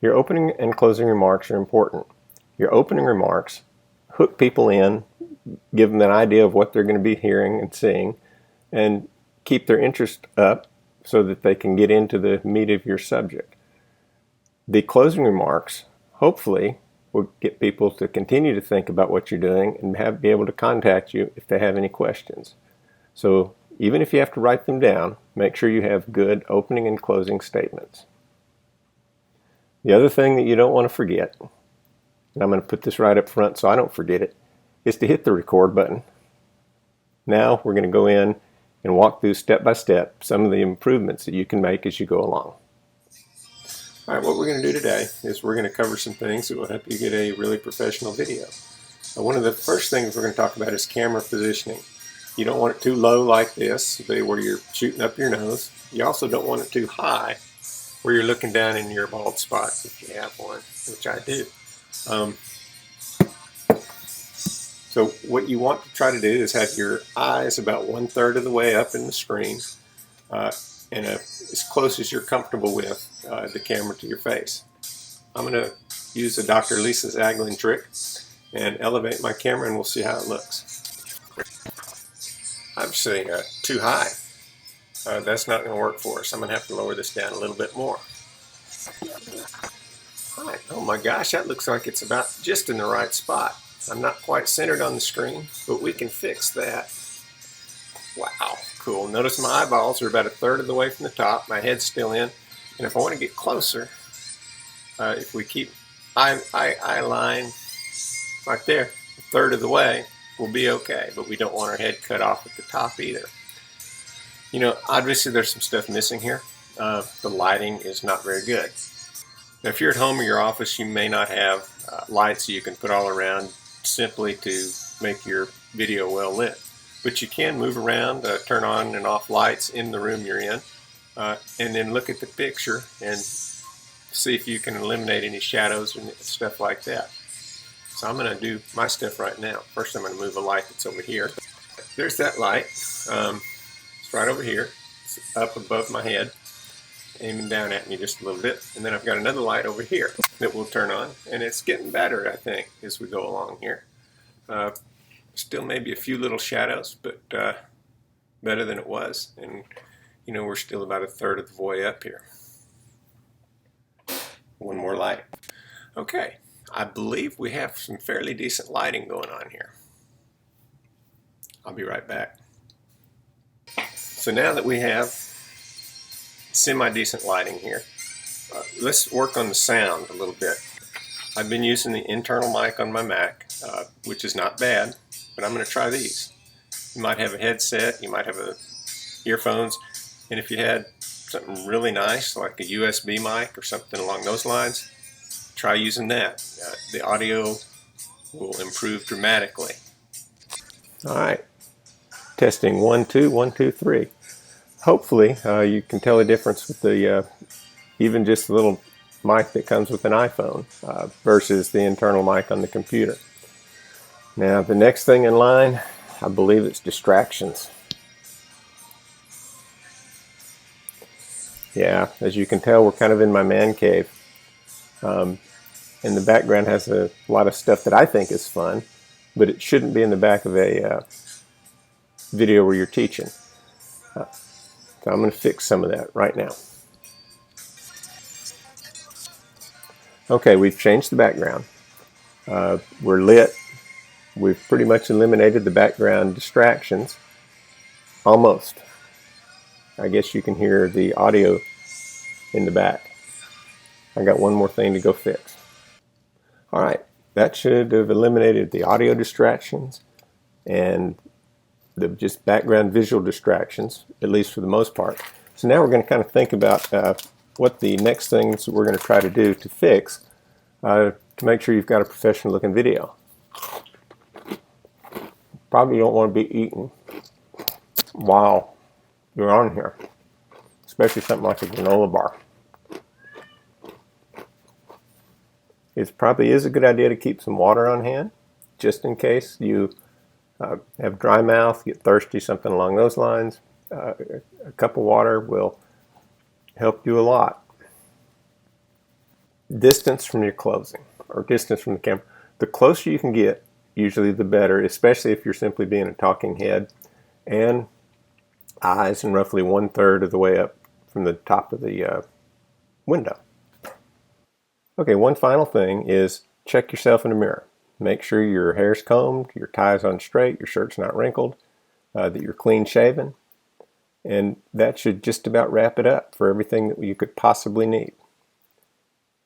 Your opening and closing remarks are important. Your opening remarks hook people in, give them an idea of what they're going to be hearing and seeing, and keep their interest up so that they can get into the meat of your subject. The closing remarks, hopefully, will get people to continue to think about what you're doing and be able to contact you if they have any questions. So even if you have to write them down, make sure you have good opening and closing statements. The other thing that you don't want to forget, and I'm going to put this right up front so I don't forget it, is to hit the record button. Now we're going to go in and walk through step by step some of the improvements that you can make as you go along. All right, what we're going to do today is we're going to cover some things that will help you get a really professional video. One of the first things we're going to talk about is camera positioning. You don't want it too low like this, where you're shooting up your nose. You also don't want it too high, where you're looking down in your bald spot, if you have one, which I do. So what you want to try to do is have your eyes about 1/3 of the way up in the screen, and as close as you're comfortable with the camera to your face. I'm going to use the Dr. Lisa Zaglin trick and elevate my camera, and we'll see how it looks. I'm sitting too high. That's not going to work for us. I'm going to have to lower this down a little bit more. All right. Oh my gosh, that looks like it's about just in the right spot. I'm not quite centered on the screen, but we can fix that. Wow, cool. Notice my eyeballs are about 1/3 of the way from the top. My head's still in. And if I want to get closer, if we keep eye line right there, 1/3 of the way, we'll be okay. But we don't want our head cut off at the top either. You know, obviously there's some stuff missing here. The lighting is not very good. Now, if you're at home or your office, you may not have lights you can put all around simply to make your video well lit. But you can move around, turn on and off lights in the room you're in, and then look at the picture and see if you can eliminate any shadows and stuff like that. So I'm going to do my stuff right now. First, I'm going to move a light that's over here. There's that light. It's right over here. It's up above my head, aiming down at me just a little bit. And then I've got another light over here that will turn on, and it's getting better, I think, as we go along here. Still maybe a few little shadows, but better than it was. And you know, we're still about 1/3 of the way up here. One more light. Okay, I believe we have some fairly decent lighting going on here. I'll be right back. So now that we have semi-decent lighting here, let's work on the sound a little bit. I've been using the internal mic on my Mac, which is not bad, but I'm going to try these. You might have a headset, you might have earphones, and if you had something really nice like a USB mic or something along those lines, try using that. The audio will improve dramatically. All right, testing 1 2 1 2 3. Hopefully you can tell the difference with the even just the little mic that comes with an iPhone versus the internal mic on the computer. Now the next thing in line, I believe it's distractions. Yeah, as you can tell, we're kind of in my man cave. And the background has a lot of stuff that I think is fun, but it shouldn't be in the back of a video where you're teaching. So I'm going to fix some of that right now. Okay, we've changed the background. We're lit. We've pretty much eliminated the background distractions. Almost. I guess you can hear the audio in the back. I got one more thing to go fix. All right, that should have eliminated the audio distractions and the just background visual distractions, at least for the most part. So now we're going to kind of think about what the next things we're going to try to do to fix to make sure you've got a professional looking video. Probably don't want to be eating while you're on here, especially something like a granola bar. It probably is a good idea to keep some water on hand, just in case you have dry mouth, get thirsty, something along those lines. A cup of water will help you a lot. Distance from your closing, or distance from the camera. The closer you can get, usually the better, especially if you're simply being a talking head, and eyes and roughly 1/3 of the way up from the top of the window. Okay, one final thing is check yourself in the mirror. Make sure your hair's combed, your tie's on straight, your shirt's not wrinkled, that you're clean shaven, and that should just about wrap it up for everything that you could possibly need.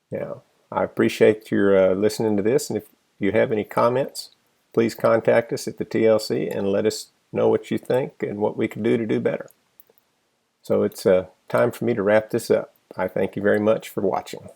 Now, I appreciate your listening to this, and if you have any comments, please contact us at the TLC and let us know what you think and what we can do to do better. So it's time for me to wrap this up. I thank you very much for watching.